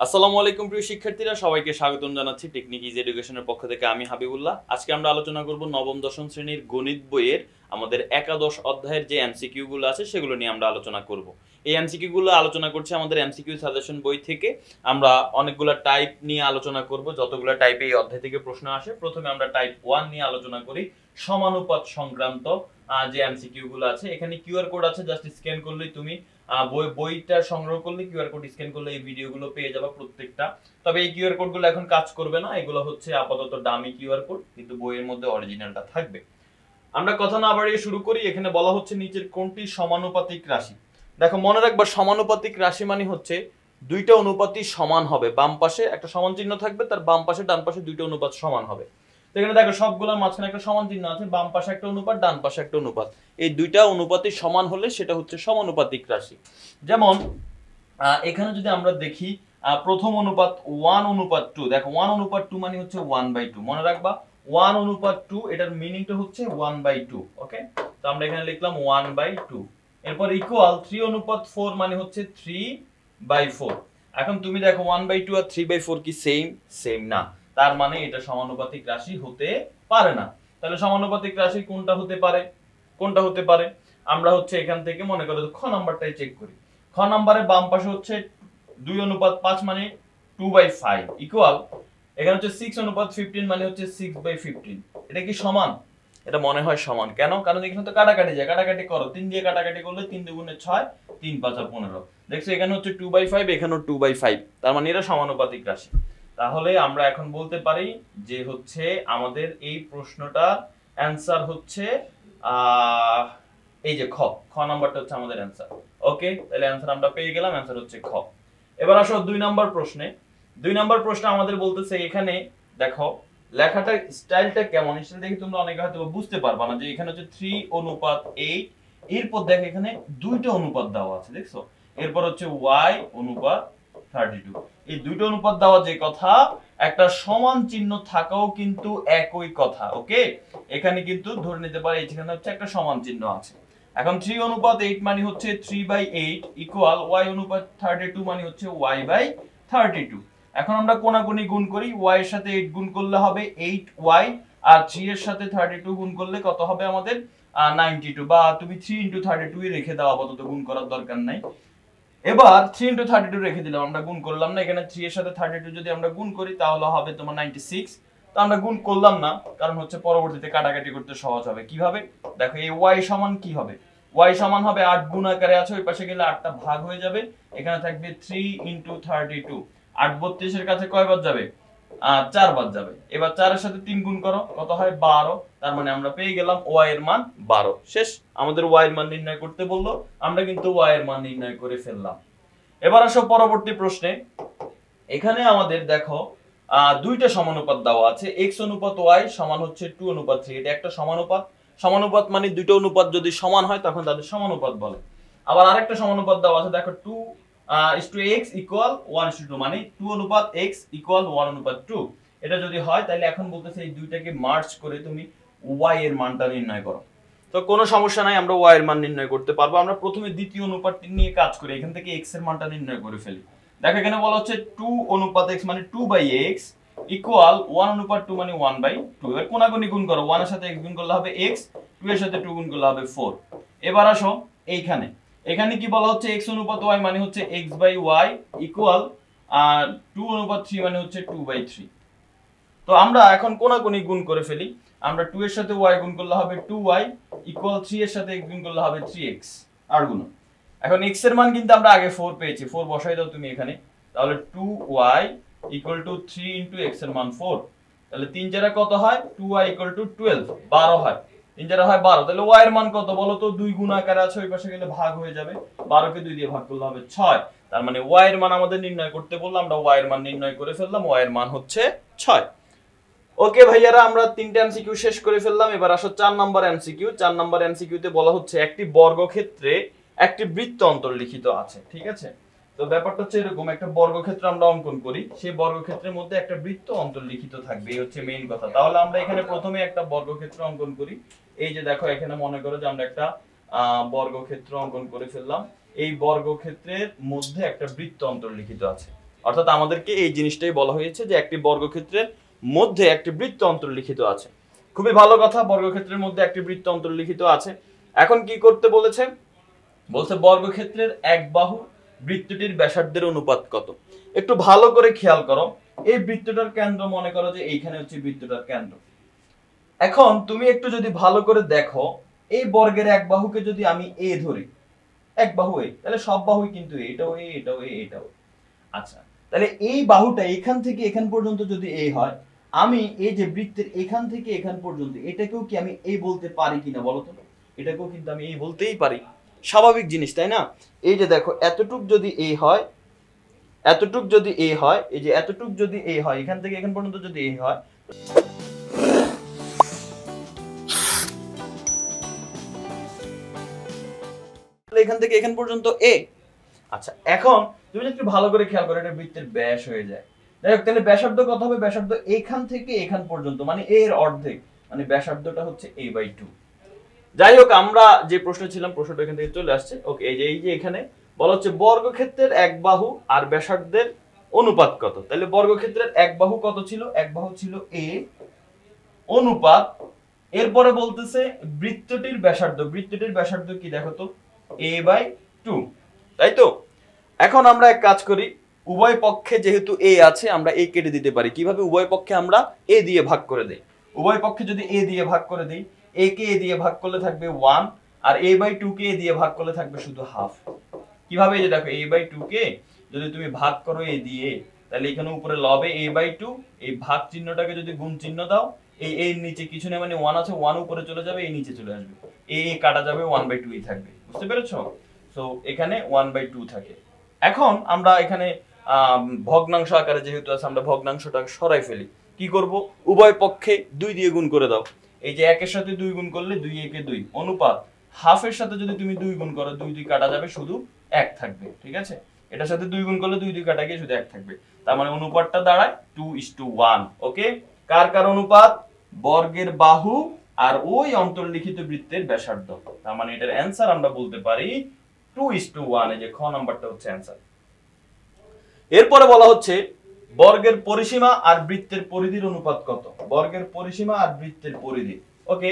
আসসালামু আলাইকুম প্রিয় শিক্ষার্থীরা, সবাইকে স্বাগতম জানাচ্ছি টেকনিক ইজি এডুকেশনের পক্ষ থেকে। আমি হাবিবুল্লাহ। আজকে আমরা আলোচনা করব নবম দশম শ্রেণীর গণিত বইয়ের আমাদের একাদশ অধ্যায়ের যে এমসিকিউ গুলো আছে সেগুলো নিয়ে আমরা আলোচনা করব। এই এমসিকিউ গুলো আলোচনা করছি আমাদের এমসিকিউ সাজেশন বই থেকে। আমরা অনেকগুলো টাইপ নিয়ে আলোচনা করব, যতগুলো টাইপে এই অধ্যায় থেকে প্রশ্ন আসে। প্রথমে আমরা টাইপ 1 নিয়ে আলোচনা করি, সমানুপাত সংক্রান্ত যে এমসিকিউ গুলো আছে। এখানে কিউআর কোড আছে, জাস্ট স্ক্যান করলেই তুমি বইটা সংগ্রহ করলে কিউআর কোড স্ক্যান করলে এই ভিডিওগুলো পেয়ে যাবে প্রত্যেকটা। তবে এই কিউআর কোডগুলো এখন কাজ করবে না, এগুলো হচ্ছে আপাতত ডামি কিউআর কোড, কিন্তু বইয়ের মধ্যে অরিজিনালটা থাকবে। আমরা কথা না বাড়িয়ে শুরু করি। এখানে বলা হচ্ছে নিচের কোনটি সমানুপাতিক রাশি। দেখো, মনে রাখবা সমানুপাতিক রাশি মানে হচ্ছে দুইটা অনুপাতই সমান হবে। বাম পাশে একটা সমান চিহ্ন থাকবে, তার বাম পাশে ডান পাশে দুইটা অনুপাত সমান হবে। এখানে দেখো সবগুলোর মাঝখানে একটা সমান চিহ্ন আছে, বাম পাশে একটা অনুপাত, ডান পাশে একটা অনুপাত। এই দুইটা অনুপাতই সমান হলে সেটা হচ্ছে সমানুপাতিক রাশি। যেমন এখানে যদি আমরা দেখি প্রথম অনুপাত 1:2, দেখো 1:2 মানে হচ্ছে 1/2। মনে রাখবা 1:2 এটার মিনিংটা হচ্ছে 1/2। ওকে, তো আমরা এখানে লিখলাম 1/2। এরপর ইকুয়াল 3:4 মানে হচ্ছে 3/4। এখন তুমি দেখো 1/2 আর 3/4 কি সেম না, তার মানে এটা সমানুপাতিক রাশি হতে পারে না। তাহলে সমানুপাতিক রাশি কোনটা হতে পারে আমরা হচ্ছে এখান থেকে মনে করো খ নাম্বারটাই চেক করি। খ নাম্বারে বাম পাশে হচ্ছে 2:5 মানে 2/5 ইকুয়াল এখানে হচ্ছে 6:15 মানে হচ্ছে 6/15। এটা কি সমান? এটা মনে হয় সমান। কেন? কারণ এখানে তো কাটাকাটি যায়, কাটাকাটি করো, 3 দিয়ে কাটাকাটি করলে 3 দুগুণে 6, 3 5 15। দেখছো এখানে হচ্ছে 2/5, এখানেও 2/5, তার মানে এটা সমানুপাতিক রাশি। তাহলে আমরা এখন বলতে পারি যে হচ্ছে আমাদের এই প্রশ্নটার অ্যানসার হচ্ছে এই যে খ নাম্বারটা হচ্ছে আমাদের অ্যানসার। ওকে, তাহলে অ্যানসার আমরা পেয়ে গেলাম, অ্যানসার হচ্ছে খ। এবার আসো 2 নাম্বার প্রশ্নে। 2 নাম্বার প্রশ্ন আমাদের বলতেছে, এখানে দেখো লেখাটার স্টাইলটা কেমন, সেটা দেখে তোমরা অনেকে হয়তো বুঝতে পারবা না যে এখানে হচ্ছে 3:8। এরপর দেখো এখানে দুইটা অনুপাত দেওয়া আছে, দেখছো? এরপর হচ্ছে y:32। এই দুইটা অনুপাত দেওয়া যে কথা, একটা সমান চিহ্ন থাকাও কিন্তু একই কথা। ওকে, এখানে কিন্তু ধরে নিতে পারে এখানে হচ্ছে একটা সমান চিহ্ন আছে। এখন 3:8 মানে হচ্ছে 3/8 ইকুয়াল y:32 মানে হচ্ছে y/32। এখন আমরা কোনাকুনি গুণ করি, y এর সাথে 8 গুণ করলে হবে 8y, আর 3 এর সাথে 32 গুণ করলে কত হবে আমাদের 92। বা তুমি 3 × 32 রেখে দাও, আপাতত গুণ করার দরকার নাই। এবার 3 × 32 রেখে দিলাম, আমরা গুণ করলাম না। এখানে 3 এর সাথে 32 যদি আমরা গুণ করি তাহলে হবে তোমার 96। তো আমরা গুণ করলাম না, কারণ হচ্ছে পরবর্তীতে কাটাকাটি করতে সহজ হবে। কিভাবে? দেখো এই y সমান কি হবে, y সমান হবে 8 গুণ আকারে আছে, ওই পাশে গেলে 8টা ভাগ হয়ে যাবে, এখানে থাকবে 3 × 32। 8 32 এর কাছে কয় বার যাবে? 4 বার যাবে। এবার 4 এর সাথে 3 গুণ করো, কত হয়? 12। তার মানে আমরা পেয়ে গেলাম y এর মান 12। শেষ। আমাদের y এর মান নির্ণয় করতে বললো, আমরা কিন্তু y এর মান নির্ণয় করে ফেললাম। এবার আসো পরবর্তী প্রশ্নে। এখানে আমাদের দেখো দুইটা সমানুপাত দেওয়া আছে, x:y সমান হচ্ছে 2:3। এটা একটা সমানুপাত। সমানুপাত মানে দুটো অনুপাত যদি সমান হয় তখন তাদের সমানুপাত বলে। আবার আরেকটা সমানুপাত দেওয়া আছে, দেখো 2:x = 1:2, মানে 2:x = 1:2। এটা যদি হয় তাহলে এখন বলতেছে এই দুইটাকে মার্জ করে তুমি y এর মানটা নির্ণয় করো। তো কোনো সমস্যা নাই, আমরা y এর মান নির্ণয় করতে পারবো। আমরা প্রথমে দ্বিতীয় অনুপাতটি নিয়ে কাজ করি, এখান থেকে x এর মানটা নির্ণয় করে ফেলি। দেখো এখানে বলা হচ্ছে 2:x মানে 2/x ইকুয়াল 1:2 মানে 1/2। এবার কোনাকুনি গুণ করো, 1 এর সাথে x গুণ করলে হবে x, 2 এর সাথে 2 গুণ করলে হবে 4। এবার আসো এখানে কি বলা হচ্ছে x:y মানে হচ্ছে x/y ইকুয়াল 2:3 মানে হচ্ছে 2/3। তো আমরা এখন কোনাকুনি গুণ করে ফেলি। আমরা 2 এর সাথে y গুণ করলে হবে 2y ইকুয়াল 3 এর সাথে x গুণ করলে হবে 3x আর গুণ। এখন x এর মান কিন্তু আমরা আগে 4 পেয়েছি, 4 বসাই দাও তুমি এখানে। তাহলে 2y = 3 × x এর মান 4। তাহলে 3 4 কত হয়? 2y = 12, 12 হয়। 3 4 হয় 12। তাহলে y এর মান কত বলো তো? 2 গুণ আকারে আছে, ওই পাশে গেলে ভাগ হয়ে যাবে। 12 কে 2 দিয়ে ভাগ করলে হবে 6। তার মানে y এর মান আমাদের নির্ণয় করতে বললাম, আমরা y এর মান নির্ণয় করে ফেললাম। y এর মান হচ্ছে 6। ওকে ভাইয়ারা, আমরা 3টা এমসিকিউ শেষ করে ফেললাম। এবার আসো 4 নাম্বার এমসিকিউ। 4 নাম্বার এমসিকিউতে বলা হচ্ছে একটি বর্গক্ষেত্রে একটি বৃত্ত অন্তর্লিখিত আছে। ঠিক আছে, তো ব্যাপারটা হচ্ছে এরকম, একটা বর্গক্ষেত্র আমরা অঙ্কন করি, সেই বর্গক্ষেত্রের মধ্যে একটা বৃত্ত অন্তর্লিখিত থাকবে, এই হচ্ছে মেইন কথা। তাহলে আমরা এখানে প্রথমে একটা বর্গক্ষেত্র অঙ্কন করি। এই যে দেখো এখানে মনে করো যে আমরা একটা বর্গক্ষেত্র অঙ্কন করে ফেললাম। এই বর্গক্ষেত্রের মধ্যে একটা বৃত্ত অন্তর্লিখিত আছে। অর্থাৎ আমাদেরকে এই জিনিসটাই বলা হয়েছে যে একটি বর্গক্ষেত্রের মধ্যে একটি বৃত্ত অন্তর্লিখিত আছে। খুবই ভালো কথা, বর্গক্ষেত্রের মধ্যে একটি বৃত্ত অন্তর্লিখিত আছে। এখন কি করতে বলেছে? বলছে বর্গক্ষেত্রের এক বাহু বৃত্তটির ব্যাসার্ধের অনুপাত কত। একটু ভালো করে খেয়াল করো, এই বৃত্তটার কেন্দ্র মনে করো যে এইখানে হচ্ছে বৃত্তটার কেন্দ্র। এখন তুমি একটু যদি ভালো করে দেখো, এই বর্গের এক বাহুকে যদি আমি এ ধরি, এক বাহু এ, তাহলে সব বাহুই কিন্তু এটাও এ, এটাও এ, এটাও। আচ্ছা, তাহলে এই বাহুটা এখান থেকে এখান পর্যন্ত যদি এ হয়, আমি এই যে বৃত্তের এখান থেকে এখান পর্যন্ত এটাকেও কি আমি এই বলতে পারি কিনা বলো তো? এটাকেও কিন্তু আমি এই বলতেই পারি, স্বাভাবিক জিনিস তাই না? এই যে দেখো এতটুক যদি এ হয়, এতটুক যদি এ হয়, এই যে এতটুক যদি এ হয়, এখান থেকে এখান পর্যন্ত যদি এ হয়, এখান থেকে এখান পর্যন্ত এ। আচ্ছা, এখন তুমি একটু ভালো করে খেয়াল করো, এটা বৃত্তের ব্যাস হয়ে যায়। যাই হোক, তাহলে ব্যাসার্ধ কত হবে? ব্যাসার্ধ এখান থেকে এখান পর্যন্ত মানে এর অর্ধেক, মানে ব্যাসার্ধটা হচ্ছে a/2। যাই হোক, আমরা যে প্রশ্ন ছিলাম প্রশ্নটা এখান থেকে চলে আসছে। ওকে, এই যে এখানে বলা হচ্ছে বর্গক্ষেত্রের এক বাহু আর ব্যাসার্ধের অনুপাত কত। তাহলে বর্গক্ষেত্রের এক বাহু কত ছিল? এক বাহু ছিল a অনুপাত, এরপরে বলতেছে বৃত্তটির ব্যাসার্ধ। বৃত্তটির ব্যাসার্ধ কি দেখো তো? a/2, তাই তো? এখন আমরা এক কাজ করি, উভয় পক্ষে যেহেতু a আছে আমরা a কেটে দিতে পারি। কিভাবে? উভয় পক্ষে আমরা a দিয়ে ভাগ করে দেই। উভয় পক্ষে যদি a দিয়ে ভাগ করে দেই, a কে a দিয়ে ভাগ করলে থাকবে 1, আর a/2 কে a দিয়ে ভাগ করলে থাকবে শুধু হাফ। কিভাবে? এই যে দেখো a/2 কে যদি তুমি ভাগ করো a দিয়ে, তাহলে এখানে উপরে লবে a/2, এই ভাগ চিহ্নটাকে যদি গুণ চিহ্ন দাও, এই এর নিচে কিছু না মানে 1 আছে, 1 উপরে চলে যাবে, এই নিচে চলে আসবে, এই কাটা যাবে, 1/2 ই থাকবে। বুঝতে পেরেছো? সো এখানে 1/2 থাকে। এখন আমরা এখানে ভগ্নাংশ আকারে যেহেতু আছে, আমরা ভগ্নাংশটা সরাই ফেলি। কি করব? উভয় পক্ষে 2 দিয়ে গুণ করে দাও। এই যে 1 এর সাথে 2 গুণ করলে 2 একে 2 অনুপাত, হাফের সাথে যদি তুমি 2 গুণ করো, 2 2 কাটা যাবে, শুধু 1 থাকবে। ঠিক আছে? এটার সাথে 2 গুণ করলে 2 2 কাটা গিয়ে শুধু 1 থাকবে। তার মানে অনুপাতটা দাঁড়ায় 2:1। ওকে, কার কার অনুপাত? বর্গের বাহু আর ওই অন্তর্লিখিত বৃত্তের ব্যাসার্ধ। তার মানে এটার অ্যানসার আমরা বলতে পারি 2:1। এই যে খ নাম্বারটা হচ্ছে অ্যানসার। এরপরে বলা হচ্ছে বর্গের পরিসীমা আর বৃত্তের পরিধির অনুপাত কত। বর্গের পরিসীমা আর বৃত্তের পরিধি। ওকে,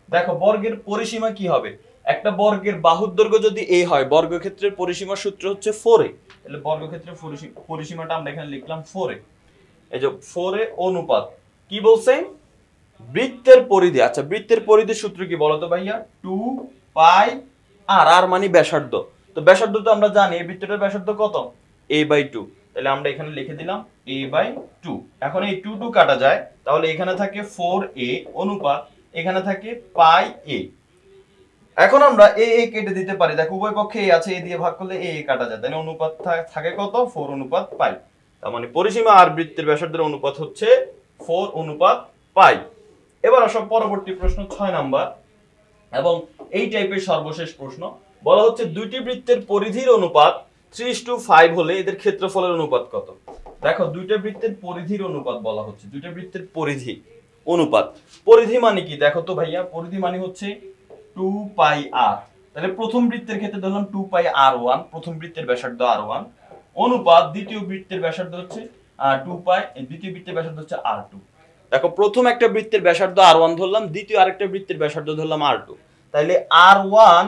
দেখো বর্গের পরিসীমা কি হবে? একটা বর্গের বাহুর দৈর্ঘ্য যদি a হয়, বর্গক্ষেত্রের পরিসীমার সূত্র হচ্ছে 4a। তাহলে বর্গক্ষেত্রের পরিসীমাটা আমরা এখানে লিখলাম 4a। এই যে 4a অনুপাত কি বলছে? বৃত্তের পরিধি। আচ্ছা, বৃত্তের পরিধির সূত্র কি বলতো ভাইয়া? 2πr, আর মানে ব্যাসার্ধ। তো ব্যাসার্ধ তো আমরা জানি, এই বৃত্তটার ব্যাসার্ধ কত? a/2। তাহলে আমরা এখানে লিখে দিলাম a/2। এখন এই 2 2 কাটা যায়, তাহলে এখানে থাকে 4a অনুপাত, এখানে থাকে পাই a। এখন আমরা a কেটে দিতে পারি। দেখো উভয় পক্ষে a আছে, a দিয়ে ভাগ করলে a কাটা যায়, তাহলে অনুপাত থাকে কত? 4 অনুপাত পাই। তার মানে পরিসীমা আর বৃত্তের ব্যাসার্ধের অনুপাত হচ্ছে 4 অনুপাত পাই। এবার আসো পরবর্তী প্রশ্ন 6 নাম্বার, এবং এই টাইপের সর্বশেষ প্রশ্ন। বলা হচ্ছে দুইটি বৃত্তের পরিধির অনুপাত 3:5 হলে এদের ক্ষেত্রফলের অনুপাত কত। দেখো দুইটা বৃত্তের পরিধির অনুপাত বলা হচ্ছে, দুইটা বৃত্তের পরিধি অনুপাত। পরিধি মানে কি দেখো তো ভাইয়া? পরিধি মানে হচ্ছে 2πr। তাহলে প্রথম বৃত্তের ক্ষেত্রে ধরলাম 2πr1, প্রথম বৃত্তের ব্যাসার্ধ r1, অনুপাত দ্বিতীয় বৃত্তের ব্যাসার্ধ হচ্ছে 2π, দ্বিতীয় বৃত্তের ব্যাসার্ধ হচ্ছে r2। দেখো প্রথম একটা বৃত্তের ব্যাসার্ধ r1 ধরলাম, দ্বিতীয় আরেকটা বৃত্তের ব্যাসার্ধ ধরলাম r2। তাহলে r1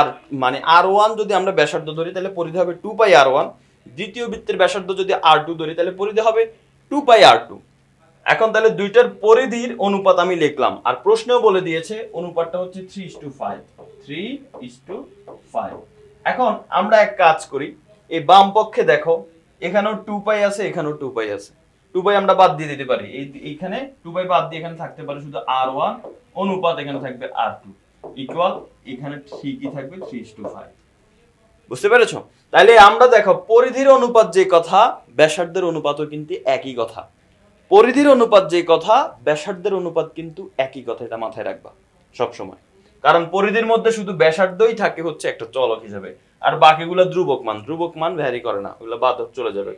r, মানে r1 যদি আমরা ব্যাসার্ধ ধরি তাহলে পরিধি হবে 2πr1, দ্বিতীয় বৃত্তের ব্যাসার্ধ যদি r2 ধরি তাহলে পরিধি হবে 2πr2। এখন তাহলে দুইটার পরিধির অনুপাত আমি লিখলাম, আর প্রশ্নেও বলে দিয়েছে অনুপাতটা হচ্ছে 3:5। 3:5। এখন আমরা এক কাজ করি, এই বাম পক্ষে দেখো এখানেও 2π আছে, এখানেও 2π আছে। 2π আমরা বাদ দিয়ে দিতে পারি, এইখানে 2π বাদ দিয়ে এখানে থাকতে পারে শুধু r1 অনুপাত, এখানে থাকবে r2 ইকুয়াল, এখানে ঠিকই থাকবে 3:5। বুঝতে পেরেছো? তাহলে আমরা দেখো পরিধির অনুপাত যে কথা, ব্যাসার্ধের অনুপাতও কিন্তু একই কথা। পরিধির অনুপাত যে কথা, ব্যাসার্ধের অনুপাত কিন্তু একই কথা, এটা মাথায় রাখবা সব সময়। কারণ পরিধির মধ্যে শুধু ব্যাসার্ধই থাকে হচ্ছে একটা চলক হিসেবে, আর বাকিগুলো ধ্রুবক মান। ধ্রুবক মান ভ্যারি করে না, ওগুলো বাদ চলে যাবে।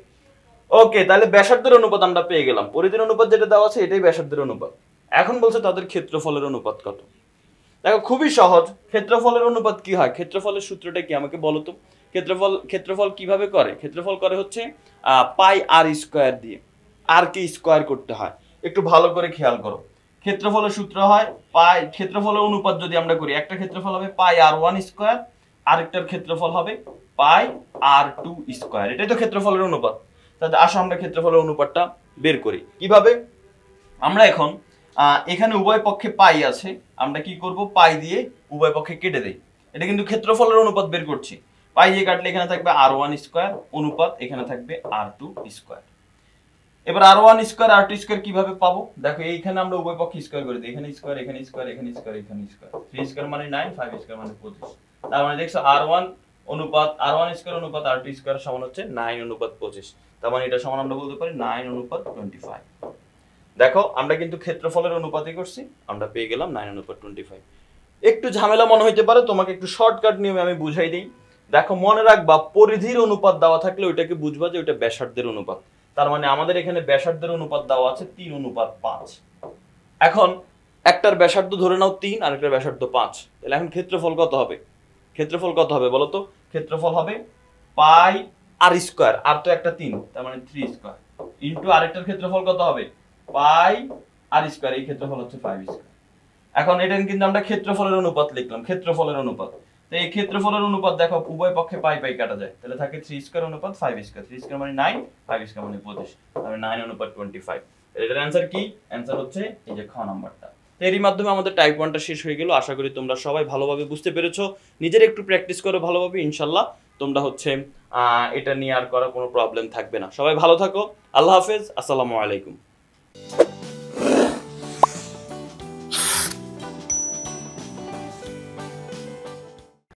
ওকে, তাহলে ব্যাসার্ধের অনুপাত আমরা পেয়ে গেলাম। পরিধির অনুপাত যেটা দেওয়া আছে এটাই ব্যাসার্ধের অনুপাত। এখন বলছে তাদের ক্ষেত্রফলের অনুপাত কত। দেখো খুবই সহজ, ক্ষেত্রফলের অনুপাত কি হয়? ক্ষেত্রফলের সূত্রটা কি আমাকে বলো তো? ক্ষেত্রফল কিভাবে করে? ক্ষেত্রফল করে হচ্ছে পাই আর স্কোয়ার দিয়ে, আর কে স্কোয়ার করতে হয়। একটু ভালো করে খেয়াল করো, ক্ষেত্রফলের সূত্র হয় পাই, ক্ষেত্রফলের অনুপাত যদি আমরা করি, একটা ক্ষেত্রফল হবে পাই আর ওয়ান স্কোয়ার, আরেকটার ক্ষেত্রফল হবে পাই আর টু স্কোয়ার। এটাই তো ক্ষেত্রফলের অনুপাত। তাহলে আসো আমরা ক্ষেত্রফলের অনুপাতটা বের করি। কিভাবে? আমরা এখন এখানে উভয় পক্ষে পাই আছে, আমরা কি করব, পাই দিয়ে উভয় পক্ষে কেটে দেই। এটা কিন্তু ক্ষেত্রফলের অনুপাত বের করছি। পাই দিয়ে কাটলে এখানে থাকবে আর ওয়ান স্কোয়ার, অনুপাত এখানে থাকবে আর টু স্কোয়ার। এবার আর ওয়ান স্কোয়ার আর টু স্কোয়ার কিভাবে পাবো? দেখো এইখানে আমরা উভয় পক্ষে স্কোয়ার করে দিই, এখানে স্কোয়ার, এখানে স্কোয়ার, এখানে স্কোয়ার, এখানে স্কোয়ার। 3 স্কোয়ার মানে 9, 5 স্কোয়ার মানে 25। তার মানে দেখছো আর ওয়ান অনুপাত আর ওয়ান স্কোয়ার অনুপাত আর টু স্কোয়ার সমান হচ্ছে 9 অনুপাত 25। তার মানে এটা সমান আমরা বলতে পারি 9 অনুপাত 25। দেখো আমরা কিন্তু ক্ষেত্রফলের অনুপাতই করছি, আমরা পেয়ে গেলাম 9 অনুপাত 25। একটু ঝামেলা মনে হইতে পারে, তোমাকে একটু শর্টকাট নিয়মে আমি বুঝাই দিই। দেখো মনে রাখবা, পরিধির অনুপাত দেওয়া থাকলে ওইটাকে বুঝবা যে ওইটা ব্যাসার্ধের অনুপাত। তার মানে আমাদের এখানে ব্যাসার্ধের অনুপাত দেওয়া আছে 3 অনুপাত 5। এখন একটার ব্যাসার্ধ ধরে নাও 3 আর একটার ব্যাসার্ধ 5, তাহলে এখন ক্ষেত্রফল কত হবে? ক্ষেত্রফল কত হবে বলো তো? ক্ষেত্রফল হবে পাই আর স্কোয়ার, আর তো একটা 3, তার মানে 3 স্কোয়ার, ইনটু আরেকটার ক্ষেত্রফল কত হবে? পাই আর স্কোয়ার, এই ক্ষেত্রফল হচ্ছে 5 স্কোয়ার। এখন এটা কিন্তু আমরা ক্ষেত্রফলের অনুপাত লিখলাম, ক্ষেত্রফলের অনুপাত। তো এই ক্ষেত্রফলের অনুপাত দেখো উভয় পক্ষে পাই পাই কাটা যায়, তাহলে থাকে 3 স্কয়ার অনুপাত 5 স্কয়ার। 3 স্কয়ার মানে 9, 5 স্কয়ার মানে 25, তাহলে 9 অনুপাত 25। এটার অ্যানসার কি? অ্যানসার হচ্ছে এই যে খ নাম্বারটা। তো এরই মাধ্যমে আমাদের টাইপ 1টা শেষ হয়ে গেল। আশা করি তোমরা সবাই ভালোভাবে বুঝতে পেরেছো। নিজের একটু প্র্যাকটিস করো ভালোভাবে, ইনশাআল্লাহ তোমরা হচ্ছে এটা নিয়ে আর করার কোনো প্রবলেম থাকবে না। সবাই ভালো থাকো, আল্লাহ হাফেজ, আসসালামু আলাইকুম।